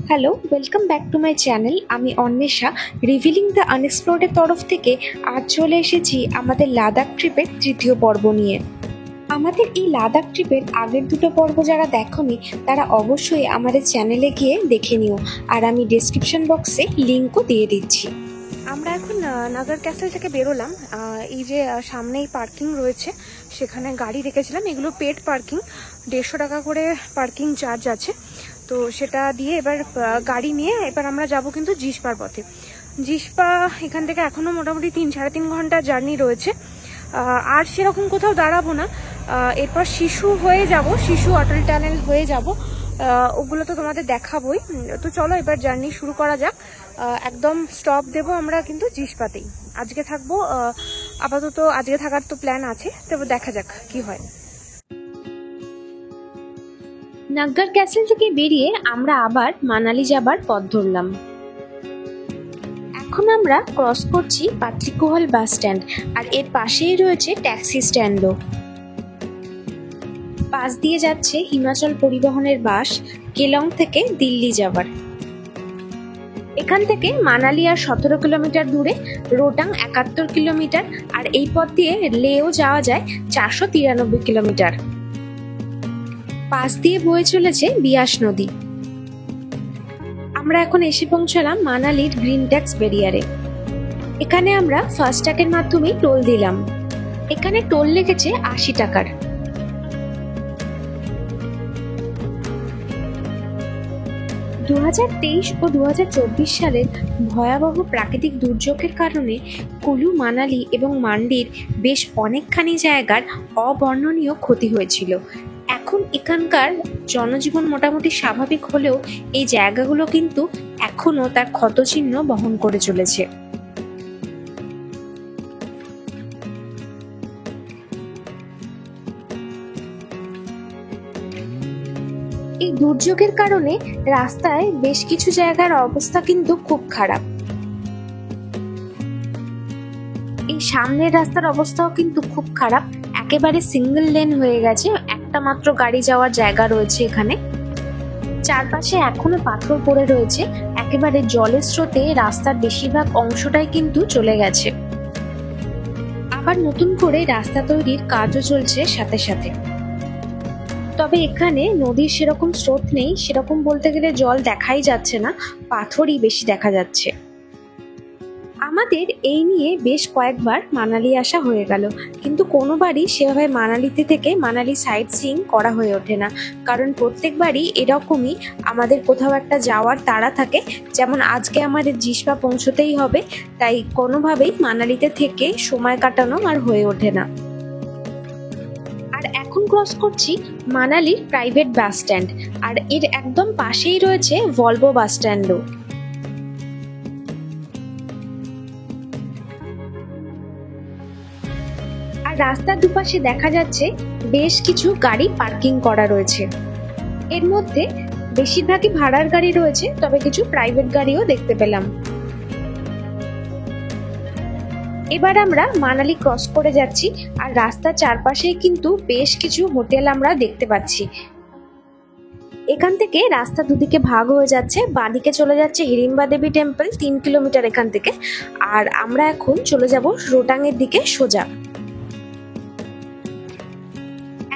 Hello, welcome back to my channel. আমি Anwesha, revealing the আনএক্সপ্লোরের তরফ থেকে আজ চলে এসেছি আমাদের লাদাখ ট্রিপের তৃতীয় পর্ব নিয়ে। আমাদের এই লাদাখ ট্রিপের আগের দুটো পর্ব যারা দেখোনি তারা অবশ্যই আমাদের চ্যানেলে গিয়ে দেখে নিও, আর আমি ডেসক্রিপশন বক্সে লিঙ্কও দিয়ে দিচ্ছি। আমরা এখন নাগার ক্যাসেল থেকে বেরোলাম। এই যে সামনেই পার্কিং রয়েছে, সেখানে গাড়ি রেখেছিলাম। এগুলো পেড পার্কিং, 150 টাকা করে পার্কিং চার্জ আছে। তো সেটা দিয়ে এবার গাড়ি নিয়ে এবার আমরা যাব কিন্তু জিসপার পথে। জিসপা এখান থেকে এখনও মোটামুটি 3-3.5 ঘন্টা জার্নি রয়েছে। আর সেরকম কোথাও দাঁড়াবো না, এরপর শিশু হয়ে যাব, শিশু অটল টানেল হয়ে যাব। ওগুলো তো তোমাদের দেখাবোই। তো চলো এবার জার্নি শুরু করা যাক। একদম স্টপ দেব আমরা কিন্তু জিসপাতেই। আজকে থাকবো, আপাতত আজকে থাকার তো প্ল্যান আছে, তবে দেখা যাক কি হয়। নাগ্গার ক্যাসেল থেকে বেরিয়ে আমরা আবার মানালি যাবার পথ ধরলাম। এখন আমরা ক্রস করছি পাতলিকুহল বাস স্ট্যান্ড, আর এর পাশেই রয়েছে ট্যাক্সি স্ট্যান্ডও। পাশ দিয়ে যাচ্ছে হিমাচল পরিবহনের বাস কেলং থেকে দিল্লি যাবার। এখান থেকে মানালি আর 17 কিলোমিটার দূরে, রোটাং 71 কিলোমিটার, আর এই পথ দিয়ে লেও যাওয়া যায় 493 কিলোমিটার। পাশ দিয়ে বয়ে চলেছে বিয়াস নদী। আমরা এখন এসে পৌঁছালাম মানালির গ্রিন ট্যাক্স ব্যারিয়ারে। এখানে আমরা ফাস্ট্যাগের মাধ্যমে টোল দিলাম। এখানে টোল লেগেছে 80 টাকার। দু 2023 ও 2024 সালের ভয়াবহ প্রাকৃতিক দুর্যোগের কারণে কুলু, মানালি এবং মান্ডির বেশ অনেকখানি জায়গার অবর্ণনীয় ক্ষতি হয়েছিল। এখন এখানকার জনজীবন মোটামুটি স্বাভাবিক হলেও এই জায়গাগুলো কিন্তু এখনো তার ক্ষতচিহ্ন বহন করে চলেছে। এই দুর্যোগের কারণে রাস্তায় বেশ কিছু জায়গার অবস্থা কিন্তু খুব খারাপ। এই সামনের রাস্তার অবস্থাও কিন্তু খুব খারাপ, একেবারে সিঙ্গেল লেন হয়ে গেছে, একটা মাত্র গাড়ি যাওয়ার জায়গা রয়েছে এখানে। চারপাশে এখনো পাথর পড়ে রয়েছে, একেবারে জলের স্রোতে রাস্তার বেশিরভাগ অংশটাই কিন্তু চলে গেছে। আবার নতুন করে রাস্তা তৈরির কাজও চলছে সাথে সাথে। তবে এখানে নদীর সেরকম স্রোত নেই, সেরকম বলতে গেলে জল দেখাই যাচ্ছে না, পাথরই বেশি দেখা যাচ্ছে। আমাদের এই নিয়ে বেশ কয়েকবার মানালি আসা হয়ে গেল, কিন্তু কোনোবারই সেভাবে মানালিতে থেকে মানালি সাইট সিইং করা হয়ে ওঠে না, কারণ প্রত্যেকবারই এরকমই আমাদের কোথাও একটা যাওয়ার তাড়া থাকে। যেমন আজকে আমাদের জিসপা পৌঁছতেই হবে, তাই কোনোভাবেই মানালিতে থেকে সময় কাটানো আর হয়ে ওঠে না। আর এখন ক্রস করছি মানালির প্রাইভেট বাস স্ট্যান্ড, আর এর একদম পাশেই রয়েছে ভলভো বাস স্ট্যান্ডও। আর রাস্তার দুপাশে দেখা যাচ্ছে বেশ কিছু গাড়ি পার্কিং করা রয়েছে। এর মধ্যে বেশিরভাগই ভাড়ার গাড়ি রয়েছে, তবে কিছু প্রাইভেট গাড়িও দেখতে পেলাম। এবার আমরা মানালি ক্রস করে যাচ্ছি, আর রাস্তার চারপাশেই কিন্তু বেশ কিছু হোটেল আমরা দেখতে পাচ্ছি। এখান থেকে রাস্তা দুদিকে ভাগ হয়ে যাচ্ছে, বাঁদিকে চলে যাচ্ছে হিড়িম্বা দেবী টেম্পল 3 কিলোমিটার এখান থেকে, আর আমরা এখন চলে যাব রোটাং এর দিকে সোজা।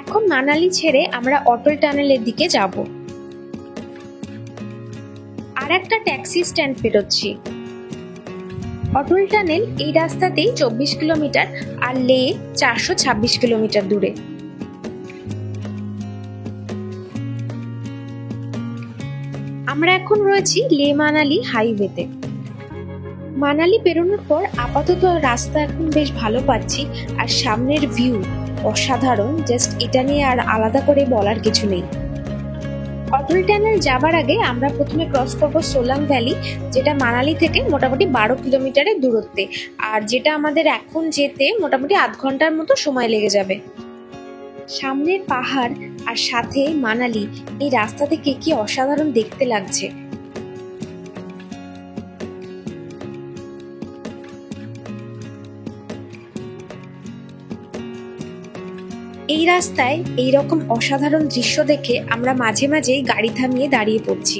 এখন মানালি ছেড়ে আমরা অটল টানেলের দিকে যাব। আর একটা ট্যাক্সি স্ট্যান্ড পেরোচ্ছি। অটল টানেল এই রাস্তাতেই 24 কিলোমিটার, আর লে 426 কিলোমিটার দূরে। আমরা এখন রয়েছি লে মানালি হাইওয়েতে। মানালি পেরোনোর পর আপাতত রাস্তা এখন বেশ ভালো পাচ্ছি, আর সামনের ভিউ অসাধারণ, জাস্ট এটা নিয়ে আর আলাদা করে বলার কিছু নেই। অটল টানেল যাবার আগে আমরা প্রথমে ক্রস করবো সোলাং ভ্যালি, যেটা মানালি থেকে মোটামুটি 12 কিলোমিটারের দূরত্বে, আর যেটা আমাদের এখন যেতে মোটামুটি আধ ঘন্টার মতো সময় লেগে যাবে। সামনের পাহাড় আর সাথে মানালি, এই রাস্তা থেকে কি অসাধারণ দেখতে লাগছে। এই রাস্তায় এইরকম অসাধারণ দৃশ্য দেখে আমরা মাঝে মাঝেই গাড়ি থামিয়ে দাঁড়িয়ে পড়ছি।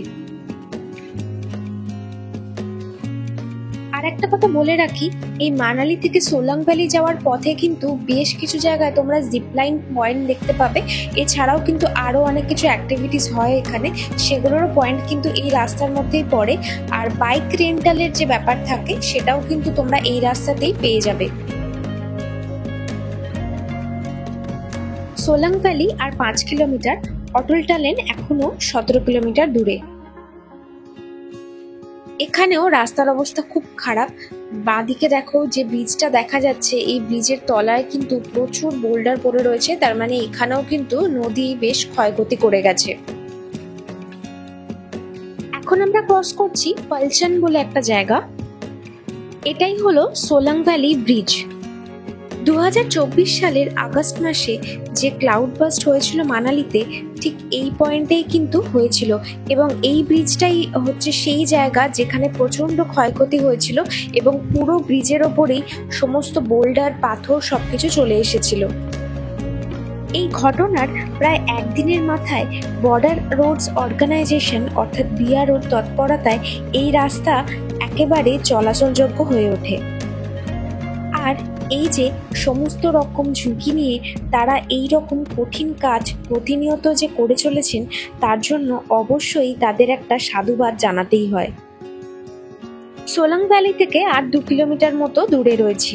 আর একটা কথা বলে রাখি, এই মানালি থেকে সোলাং ভ্যালি যাওয়ার পথে কিন্তু বেশ কিছু জায়গায় তোমরা জিপলাইন পয়েন্ট দেখতে পাবে। এছাড়াও কিন্তু আরো অনেক কিছু অ্যাক্টিভিটিস হয় এখানে, সেগুলোরও পয়েন্ট কিন্তু এই রাস্তার মধ্যেই পড়ে। আর বাইক রেন্টালের যে ব্যাপার থাকে সেটাও কিন্তু তোমরা এই রাস্তাতেই পেয়ে যাবে। সোলাং ভ্যালি আর 5 কিলোমিটার, অটল টানেল এখনো 17 কিলোমিটার দূরে। এখানেও রাস্তার অবস্থা খুব খারাপ। বাঁদিকে দেখো যে ব্রিজটা দেখা যাচ্ছে, এই ব্রিজের তলায় কিন্তু প্রচুর বোল্ডার পড়ে রয়েছে, তার মানে এখানেও কিন্তু নদী বেশ ক্ষয়ক্ষতি করে গেছে। এখন আমরা ক্রস করছি পালচান বলে একটা জায়গা। এটাই হলো সোলাং ভ্যালি ব্রিজ। 2024 সালের আগস্ট মাসে যে ক্লাউড বাস্ট হয়েছিল মানালিতে, ঠিক এই পয়েন্টেই কিন্তু হয়েছিল, এবং এই ব্রিজটাই হচ্ছে সেই জায়গা যেখানে প্রচন্ড ক্ষয়ক্ষতি হয়েছিল এবং পুরো ব্রিজের ওপরেই সমস্ত বোল্ডার, পাথর সবকিছু চলে এসেছিল। এই ঘটনার প্রায় একদিনের মাথায় বর্ডার রোডস অর্গানাইজেশন অর্থাৎ বিআরওর তৎপরতায় এই রাস্তা একেবারে চলাচলযোগ্য হয়ে ওঠে। আর এই যে সমস্ত রকম ঝুঁকি নিয়ে তারা এই রকম কঠিন কাজ প্রতিনিয়ত যে করে চলেছেন, তার জন্য অবশ্যই তাদের একটা সাধুবাদ জানাতেই হয়। সোলাং ভ্যালি থেকে আর 2 কিলোমিটার মতো দূরে রয়েছি।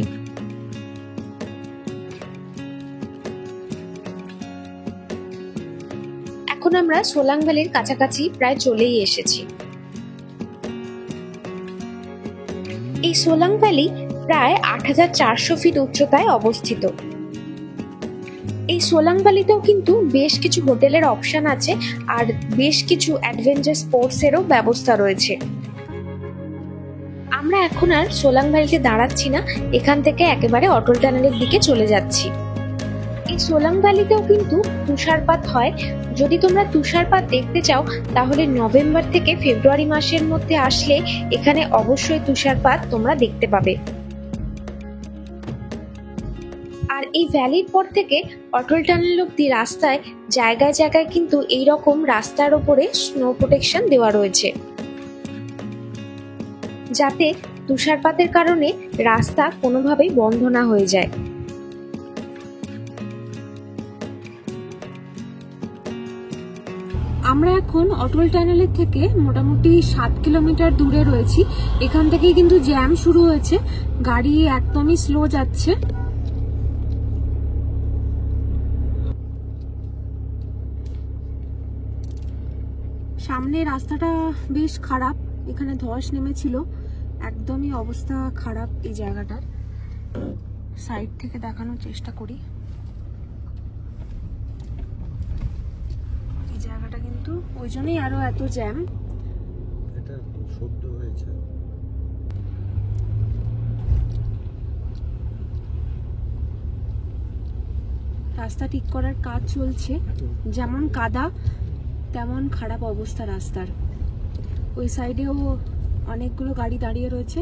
এখন আমরা সোলাং ভ্যালির কাছাকাছি প্রায় চলেই এসেছি। এই সোলাং ভ্যালি প্রায় 8400 ফিট উচ্চতায় অবস্থিত। এই সোলাং ভ্যালিতেও কিন্তু বেশ কিছু হোটেলের অপশন আছে আর বেশ কিছু অ্যাডভেঞ্চার স্পোর্টসেরও ব্যবস্থা রয়েছে। আমরা এখন আর সোলাং ভ্যালিতে দাঁড়াচ্ছি না, এখান থেকে একেবারে অটল টানেলের দিকে চলে যাচ্ছি। এই সোলাং ভ্যালিতেও কিন্তু তুষারপাত হয়। যদি তোমরা তুষারপাত দেখতে চাও তাহলে নভেম্বর থেকে ফেব্রুয়ারি মাসের মধ্যে আসলে এখানে অবশ্যই তুষারপাত তোমরা দেখতে পাবে। আর এই ভ্যালির পর থেকে অটল টানেল অব্দি রাস্তায় জায়গায় জায়গায় কিন্তু এইরকম রাস্তার ওপরে স্নো প্রোটেকশন দেওয়া রয়েছে, যাতে তুষারপাতের কারণে রাস্তা কোনোভাবেই বন্ধ না হয়ে যায়। আমরা এখন অটল টানেলের থেকে মোটামুটি 7 কিলোমিটার দূরে রয়েছি। এখান থেকেই কিন্তু জ্যাম শুরু হয়েছে, গাড়ি একদমই স্লো যাচ্ছে। সামনে রাস্তাটা বেশ খারাপ, এখানে ধস নেমেছিল, একদমই অবস্থা খারাপ এই জায়গাটার। সাইড থেকে দেখানোর চেষ্টা করি। এই জায়গাটা কিন্তু ওই জন্যই আরো এত জ্যাম। এটা শব্দ হয়েছে। রাস্তা ঠিক করার কাজ চলছে, যেমন কাদা তেমন খারাপ অবস্থা রাস্তার। ওই সাইডেও অনেকগুলো গাড়ি দাঁড়িয়ে রয়েছে,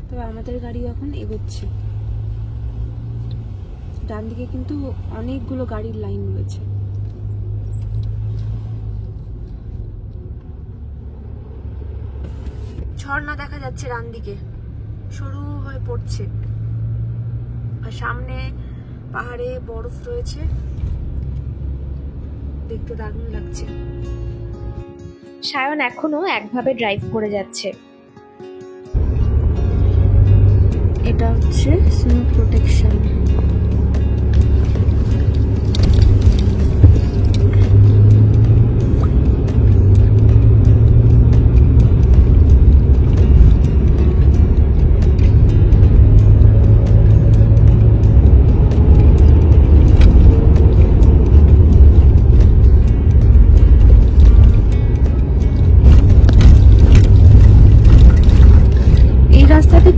তবে আমাদের গাড়ি এখন এগোচ্ছে। ডান দিকে কিন্তু অনেকগুলো গাড়ির লাইন রয়েছে। ঝর্ণা দেখা যাচ্ছে ডান দিকে, সরু হয়ে পড়ছে, আর সামনে পাহাড়ে বরফ রয়েছে, দেখতে দারুণ লাগছে। সায়ন এখনো একভাবে ড্রাইভ করে যাচ্ছে। এটা হচ্ছে স্নো প্রোটেকশন।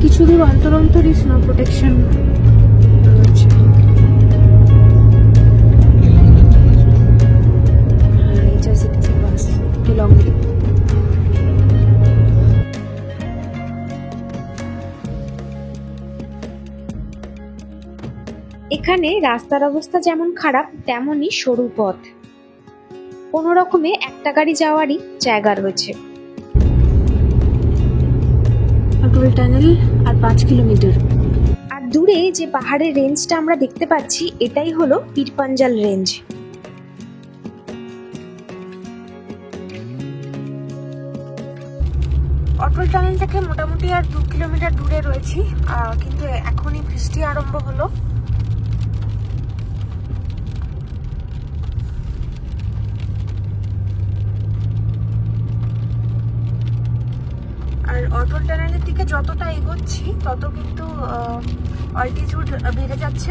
কিছু দূর অন্তর অন্তরই স্নো প্রোটেকশন রয়েছে। এখানে রাস্তার অবস্থা যেমন খারাপ তেমনই সরু পথ, কোনো রকমে একটা গাড়ি যাওয়ারই জায়গা রয়েছে। অটল টানেল আর 5 কিলোমিটার। আর দূরে যে পাহাড়ের রেঞ্জটা আমরা দেখতে পাচ্ছি এটাই হলো পীরপাঞ্জাল রেঞ্জ। অটল টানেল থেকে মোটামুটি আর 2 কিলোমিটার দূরে রয়েছি, কিন্তু এখনই বৃষ্টি আরম্ভ হলো। আর অটল টানেলের দিকে যতটা এগোচ্ছি তত কিন্তু অল্টিটিউড বেড়ে যাচ্ছে,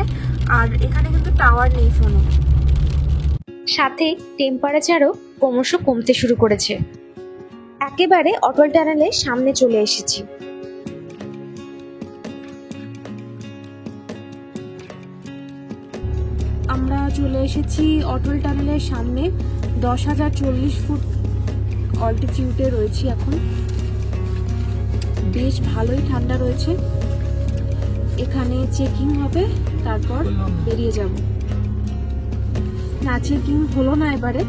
আর এখানে কিন্তু টাওয়ার নেই ফোনে, সাথে টেম্পারেচারও ক্রমশ কমতে শুরু করেছে। একেবারে অটল টানেলের সামনে চলে এসেছি। আমরা চলে এসেছি অটল টানেলের সামনে। 10,040 ফুট অল্টিটিউডে রয়েছি এখন। বেশ ভালোই ঠান্ডা রয়েছে। এখানে চেকিং হবে, তারপর বেরিয়ে যাব। না, চেকিং হলো না এবারে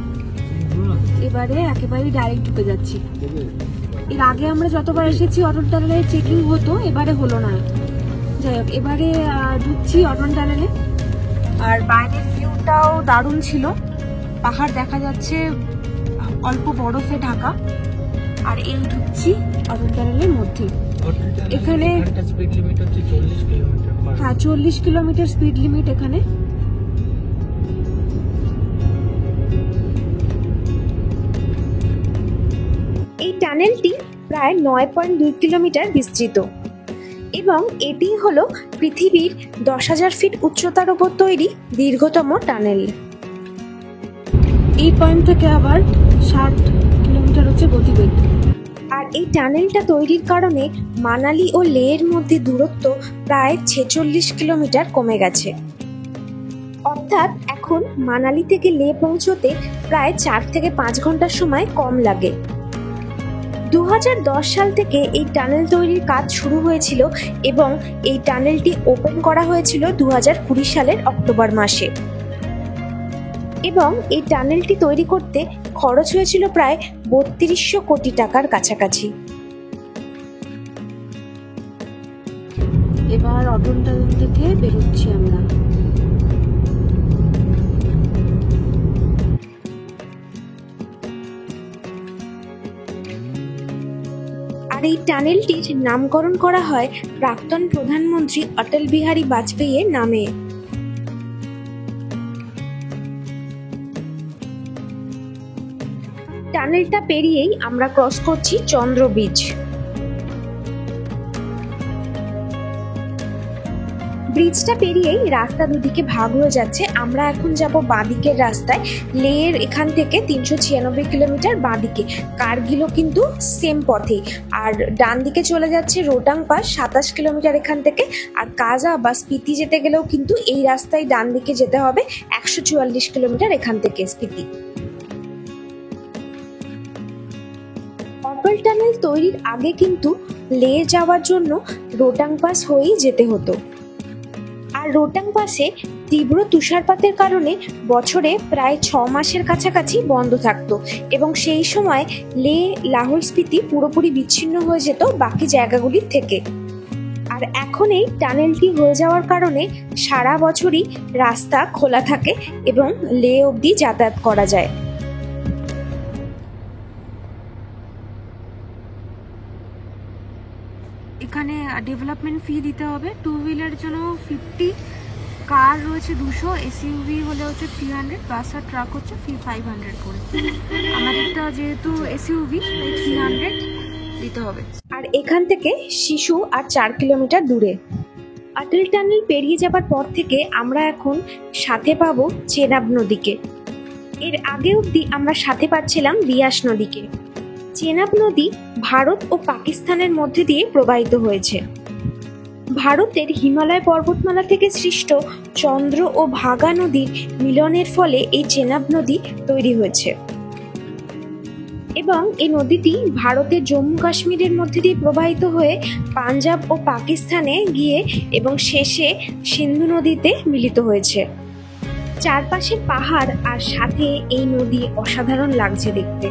একেবারেই ডাইরেক্ট ঢুকে যাচ্ছি। এর আগে আমরা যতবার এসেছি অটল টানেলে চেকিং হতো, এবারে হলো না। যাই হোক, এবারে ঢুকছি অটল টানেলে। আর বাইরের ভিউটাও দারুণ ছিল, পাহাড় দেখা যাচ্ছে অল্প বরফে ঢাকা। আর এই ঢুকছি অটল টানেলের মধ্যে। এখানে স্পিড লিমিট হচ্ছে 40 কিলোমিটার। হ্যাঁ, 40 কিলোমিটার স্পিড লিমিট এখানে। এই টানেলটি প্রায় 9.2 কিলোমিটার বিস্তৃত এবং এটি হলো পৃথিবীর 10,000 ফিট উচ্চতার উপর তৈরি দীর্ঘতম টানেল। এই পয়েন্ট থেকে আবার 60 কিলোমিটার হচ্ছে গতিবেগ। আর এই টানেলটা তৈরির কারণে মানালি ও লেহের মধ্যে দূরত্ব প্রায় 46 কিলোমিটার কমে গেছে। অর্থাৎ এখন মানালি থেকে লে পৌঁছতে প্রায় 4 থেকে 5 ঘন্টার সময় কম লাগে। 2010 সাল থেকে এই টানেল তৈরির কাজ শুরু হয়েছিল এবং এই টানেলটি ওপেন করা হয়েছিল 2020 সালের অক্টোবর মাসে। এবং এই টানেলটি তৈরি করতে খরচ হয়েছিল প্রায় 3200 কোটি টাকার কাছাকাছি। এবার অটল টানেল থেকে বেরোচ্ছি আমরা। আর এই টানেলটির নামকরণ করা হয় প্রাক্তন প্রধানমন্ত্রী অটল বিহারী বাজপেয়ীর নামে। টানেলটা পেরিয়েই আমরা ক্রস করছি চন্দ্র ব্রিজ। ব্রিজটা পেরিয়েই রাস্তা দুদিকে ভাগ হয়ে যাচ্ছে। আমরা এখন যাব বাঁদিকের রাস্তায়। লেহের এখান থেকে 396 কিলোমিটার বাঁদিকে, কার্গিলও কিন্তু সেম পথে। আর ডান দিকে চলে যাচ্ছে রোটাং পাস 27 কিলোমিটার এখান থেকে। আর কাজা বা স্পিতি যেতে গেলেও কিন্তু এই রাস্তায় ডান দিকে যেতে হবে 144 কিলোমিটার এখান থেকে স্পিতি। অটল টানেল তৈরির আগে কিন্তু লেহ যাওয়ার জন্য রোটাং পাস হয়েই যেতে হতো। আর রোটাং পাসে তীব্র তুষারপাতের কারণে বছরে প্রায় 6 মাসের কাছাকাছি বন্ধ থাকতো এবং সেই সময় লেহ লাহোল স্পিতি পুরোপুরি বিচ্ছিন্ন হয়ে যেত বাকি জায়গাগুলির থেকে। আর এখন এই টানেলটি হয়ে যাওয়ার কারণে সারা বছরই রাস্তা খোলা থাকে এবং লেহ অবধি যাতায়াত করা যায়। এখানে ডেভেলপমেন্ট ফি দিতে হবে। 2 হুইলারের জন্য 50, কার রয়েছে 200, এসইউভি হলে হচ্ছে 300, বাস আর ট্রাক হচ্ছে 500 করে। আমাদেরটা যেহেতু এসইউভি তাই 300 দিতে হবে। আর এখান থেকে শিশু আর 4 কিলোমিটার দূরে। অটল টানেল পেরিয়ে যাবার পর থেকে আমরা এখন সাথে পাবো চেনাব নদীকে। এর আগে অবধি আমরা সাথে পাচ্ছিলাম বিয়াস নদীকে। চেনাব নদী ভারত ও পাকিস্তানের মধ্যে দিয়ে প্রবাহিত হয়েছে। ভারতের হিমালয় পর্বতমালা থেকে সৃষ্ট চন্দ্র ও ভাগা নদীর মিলনের ফলে এই চেনাব নদী তৈরি হয়েছে এবং এই নদীটি ভারতের জম্মু কাশ্মীরের মধ্যে দিয়ে প্রবাহিত হয়ে পাঞ্জাব ও পাকিস্তানে গিয়ে এবং শেষে সিন্ধু নদীতে মিলিত হয়েছে। চারপাশে পাহাড় আর সাথে এই নদী অসাধারণ লাগছে দেখতে।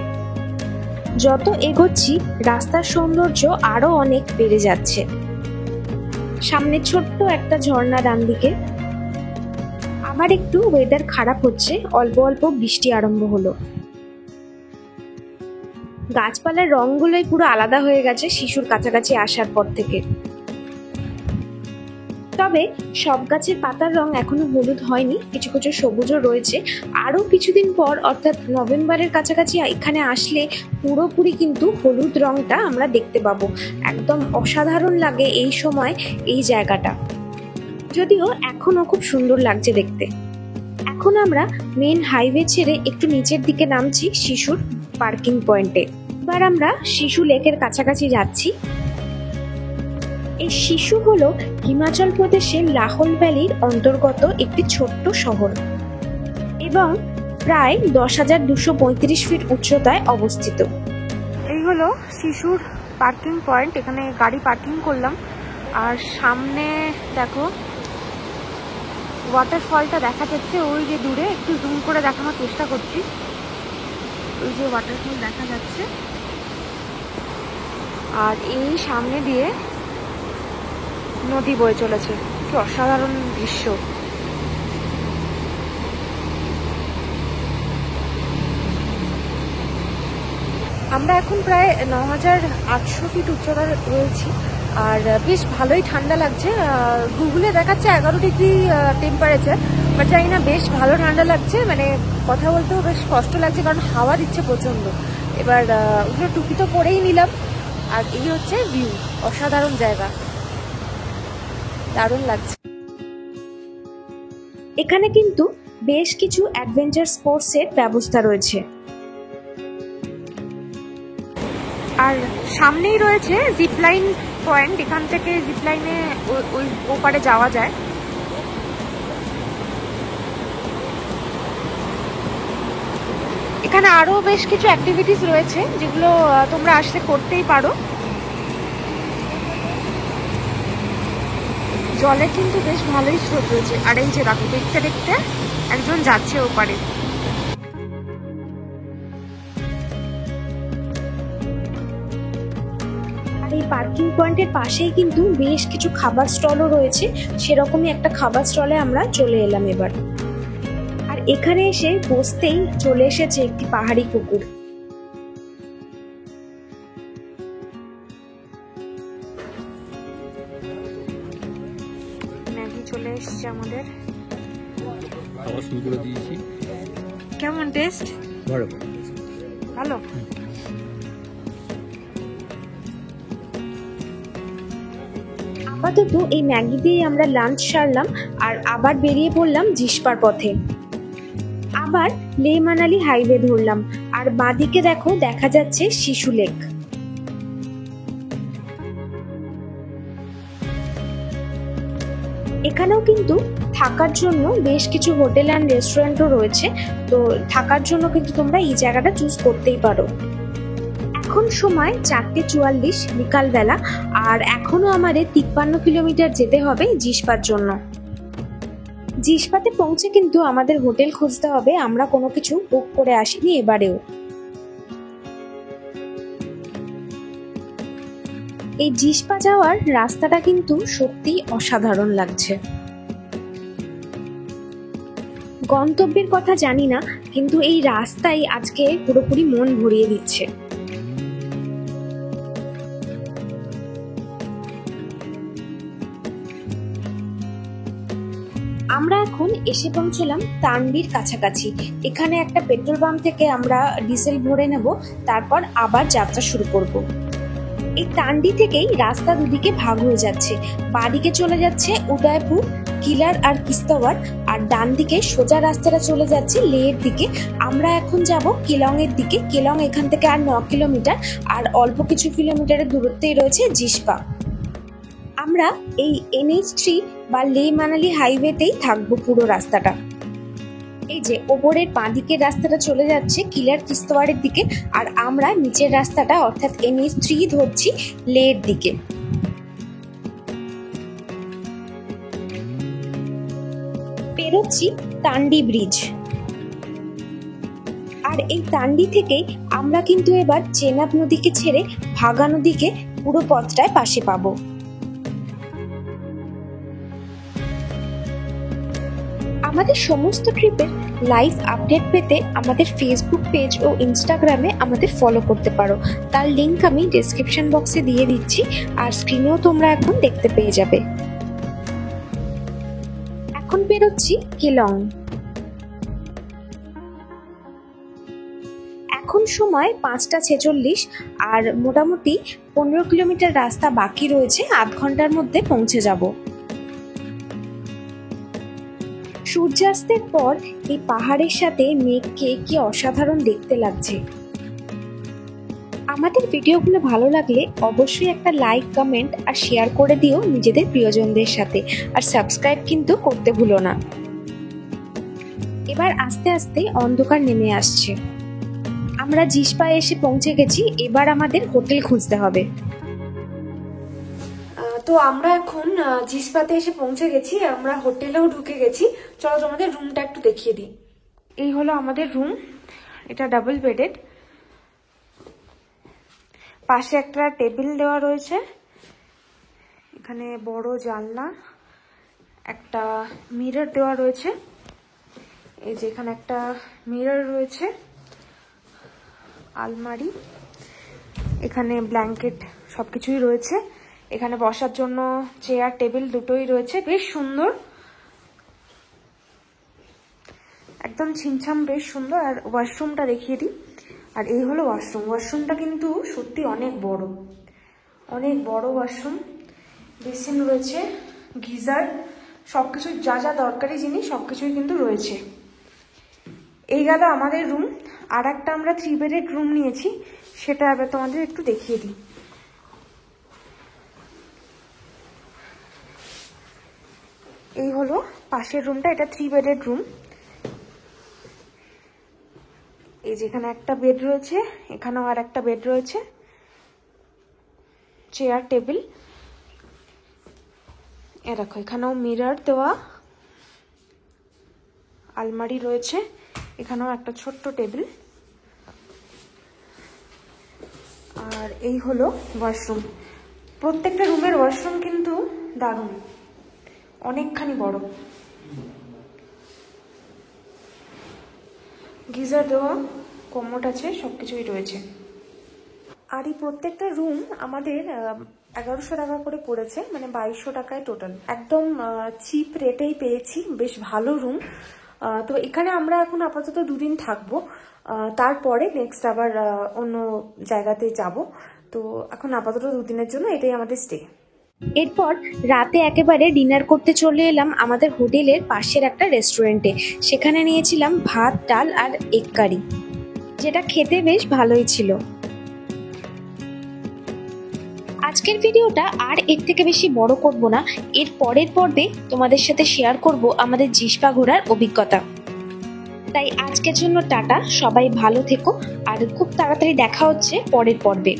যত এগোচ্ছি রাস্তার সৌন্দর্য আরো অনেক বেড়ে যাচ্ছে। সামনে ছোট্ট একটা ঝর্ণা ডান দিকে। আবার একটু ওয়েদার খারাপ হচ্ছে, অল্প অল্প বৃষ্টি আরম্ভ হলো। গাছপালার রঙগুলোই পুরো আলাদা হয়ে গেছে শিশুর কাছাকাছি আসার পর থেকে। তবে সব গাছের পাতার রং এখনো হলুদ হয়নি, কিছু কিছু সবুজও রয়েছে। আরো কিছুদিন পর অর্থাৎ নভেম্বরের কাছাকাছি এখানে আসলে পুরোপুরি কিন্তু হলুদ রংটা আমরা দেখতে পাবো। একদম অসাধারণ লাগে এই সময় এই জায়গাটা, যদিও এখনো খুব সুন্দর লাগছে দেখতে। এখন আমরা মেন হাইওয়ে ছেড়ে একটু নিচের দিকে নামছি শিশুর পার্কিং পয়েন্টে। এবার আমরা শিশু লেকের কাছাকাছি যাচ্ছি। এই শিশু হলো হিমাচল প্রদেশের লাহোল ভ্যালির অন্তর্গত একটি ছোট্ট শহর এবং প্রায় 10,235 ফিট উচ্চতায় অবস্থিত। এই হলো শিশুর পার্কিং পয়েন্ট, এখানে গাড়ি পার্কিং করলাম। আর সামনে দেখো ওয়াটারফলটা দেখা যাচ্ছে, ওই যে দূরে একটু জুম করে দেখানোর চেষ্টা করছি। ওই যে ওয়াটারফল দেখা যাচ্ছে, আর এই সামনে দিয়ে নদী বয়ে চলেছে। কি অসাধারণ দৃশ্য। আমরা এখন প্রায় 9,800 ফিট উচ্চতা রয়েছি, আর বেশ ভালোই ঠান্ডা লাগছে। গুগলে দেখাচ্ছে 11 ডিগ্রি টেম্পারেচার, বাট জানি না, বেশ ভালো ঠান্ডা লাগছে। মানে কথা বলতেও বেশ কষ্ট লাগছে, কারণ হাওয়া দিচ্ছে প্রচণ্ড। এবার ওগুলো টুপি তো পরেই নিলাম। আর এই হচ্ছে ভিউ, অসাধারণ জায়গা, দারুণ লাগছে। এখানে কিন্তু বেশ কিছু অ্যাডভেঞ্চার স্পোর্টসের ব্যবস্থা রয়েছে। আর সামনেই রয়েছে জিপলাইন পয়েন্ট, এখান থেকে জিপলাইনে ওই ওপারে যাওয়া যায়। এখানে আরো বেশ কিছু অ্যাক্টিভিটিস রয়েছে যেগুলো তোমরা আসলে করতেই পারো। জলে কিন্তু বেশ ভালোই স্রোত রয়েছে। আর এই যে দেখো, দেখতে দেখতে একজন যাচ্ছে ওপারে। আর এই পার্কিং পয়েন্টের পাশেই কিন্তু বেশ কিছু খাবার স্টলও রয়েছে, সেরকমই একটা খাবার স্টলে আমরা চলে এলাম এবার। আর এখানে এসে বসতেই চলে এসেছে একটি পাহাড়ি কুকুর। ম্যাগি চলে এসছে আমাদের, খাওয়া শুরু করে দিয়েছি। কেমন টেস্ট? ভালো। আপাতত এই ম্যাগি দিয়ে আমরা লাঞ্চ সারলাম, আর আবার বেরিয়ে পড়লাম জিসপার পথে। আবার লে মানালি হাইওয়ে ধরলাম, আর বাঁদিকে দেখো দেখা যাচ্ছে শিশু লেক। এখানেও কিন্তু থাকার জন্য বেশ কিছু হোটেল অ্যান্ড রেস্টুরেন্টও রয়েছে, তো থাকার জন্য কিন্তু তোমরা এই জায়গাটা চুজ করতেই পারো। এখন সময় 4:44 বিকালবেলা, আর এখনো আমাদের 53 কিলোমিটার যেতে হবে জিসপার জন্য। জিসপাতে পৌঁছে কিন্তু আমাদের হোটেল খুঁজতে হবে, আমরা কোনো কিছু বুক করে আসিনি এবারেও। এই জিসপা যাওয়ার রাস্তাটা কিন্তু সত্যিই অসাধারণ লাগছে। গন্তব্যের কথা জানি না, কিন্তু এই রাস্তাই আজকে পুরোপুরি মন ভরিয়ে দিচ্ছে। আমরা এখন এসে পৌঁছলাম তানবির কাছাকাছি। এখানে একটা পেট্রোল পাম্প থেকে আমরা ডিজেল ভরে নেব, তারপর আবার যাত্রা শুরু করব। এই তান্ডি থেকেই রাস্তা দুদিকে ভাগ হয়ে যাচ্ছে। বাঁদিকে চলে যাচ্ছে উদয়পুর, কিলার আর কিস্তওয়াড়, আর ডান দিকে সোজা রাস্তাটা চলে যাচ্ছে লেহের দিকে। আমরা এখন যাব কেলং এর দিকে। কেলং এখান থেকে আর 9 কিলোমিটার, আর অল্প কিছু কিলোমিটারের দূরত্বেই রয়েছে জিসপা। আমরা এই NH3 বা লে মানালি হাইওয়েতেই থাকবো পুরো রাস্তাটা। এই যে ওপরের বাঁদিকের রাস্তাটা চলে যাচ্ছে কিলার কিস্তওয়াড়ের দিকে, আর আমরা নিচের রাস্তাটা অর্থাৎ NH3 ধরছি লের দিকে। পেরোচ্ছি তান্ডি ব্রিজ। আর আর এই তান্ডি থেকেই আমরা কিন্তু এবার চেনাব নদীকে ছেড়ে ভাগা নদীকে পুরো পথটায় পাশে পাবো। আমাদের সমস্ত ট্রিপের লাইভ আপডেট পেতে আমাদের ফেসবুক পেজ ও ইনস্টাগ্রামে আমাদের ফলো করতে পারো। তার লিংক আমি ডেসক্রিপশন বক্সে দিয়ে দিচ্ছি, আর স্ক্রিনেও তোমরা এখন দেখতে পেয়ে যাবে। এখন বেরোচ্ছি কেলং। এখন সময় 5:46 আর মোটামুটি 15 কিলোমিটার রাস্তা বাকি রয়েছে, আধ ঘন্টার মধ্যে পৌঁছে যাব। সূর্যাস্তের পর এই পাহাড়ের সাথে মেঘকে কি অসাধারণ দেখতে লাগছে। আমাদের ভিডিওগুলো ভালো লাগলে অবশ্যই একটা লাইক, কমেন্ট আর শেয়ার করে দিও নিজেদের প্রিয়জনদের সাথে, আর সাবস্ক্রাইব কিন্তু করতে ভুলো না। এবার আস্তে আস্তে অন্ধকার নেমে আসছে। আমরা জিসপায় এসে পৌঁছে গেছি, এবার আমাদের হোটেল খুঁজতে হবে। তো আমরা এখন জিসপাতে এসে পৌঁছে গেছি, আমরা হোটেলেও ঢুকে গেছি। চলো তোমাদের রুমটা একটু দেখিয়ে দিই। এই হলো আমাদের রুম, এটা ডাবল বেডেড। পাশে একটা টেবিল দেওয়া রয়েছে, এখানে বড় জানলা, একটা মিরর দেওয়া রয়েছে। এই যে এখানে একটা মিরর রয়েছে, আলমারি, এখানে ব্ল্যাঙ্কেট সবকিছুই রয়েছে। এখানে বসার জন্য চেয়ার টেবিল দুটোই রয়েছে, বেশ সুন্দর, একদম ছিমছাম, বেশ সুন্দর। আর ওয়াশরুমটা দেখিয়ে দিই। আর এই হলো ওয়াশরুম। ওয়াশরুমটা কিন্তু সত্যি অনেক বড়, অনেক বড় ওয়াশরুম। বেসিন রয়েছে, গিজার, সবকিছু যা যা দরকারি জিনিস সবকিছুই কিন্তু রয়েছে। এই গেল আমাদের রুম। আর একটা আমরা 3 বেডেড রুম নিয়েছি, সেটা এবার তোমাদের একটু দেখিয়ে দিই। এই হলো পাশের রুমটা, এটা 3 বেডেড রুম। এই যেখানে একটা বেড রয়েছে, এখানেও আর একটা বেড রয়েছে, চেয়ার টেবিল, এ দেখো এখানেও মিরর দেওয়া, আলমারি রয়েছে, এখানেও একটা ছোট্ট টেবিল। আর এই হলো ওয়াশরুম। প্রত্যেকটা রুমের ওয়াশরুম কিন্তু দারুণ, অনেকখানি বড়, গিজার দেওয়া, কমোড আছে, সবকিছুই রয়েছে। আর এই প্রত্যেকটা রুম আমাদের 1100 টাকা করে পড়েছে, মানে 2200 টাকায় টোটাল। একদম চিপ রেটেই পেয়েছি, বেশ ভালো রুম। তো এখানে আমরা এখন আপাতত 2 দিন থাকবো, তারপরে নেক্সট আবার অন্য জায়গাতে যাব। তো এখন আপাতত 2 দিনের জন্য এটাই আমাদের স্টে। এরপর রাতে একেবারে ডিনার করতে চলে এলাম আমাদের হোটেলের পাশের একটা রেস্টুরেন্টে। সেখানে নিয়েছিলাম ভাত, ডাল আর এগ কারি, যেটা খেতে বেশ ভালোই ছিল। আজকের ভিডিওটা আর এর থেকে বেশি বড় করব না, এর পরের পর্বে তোমাদের সাথে শেয়ার করব আমাদের জিসপা ঘোরার অভিজ্ঞতা। তাই আজকের জন্য টাটা, সবাই ভালো থেকো, আর খুব তাড়াতাড়ি দেখা হচ্ছে পরের পর্বে।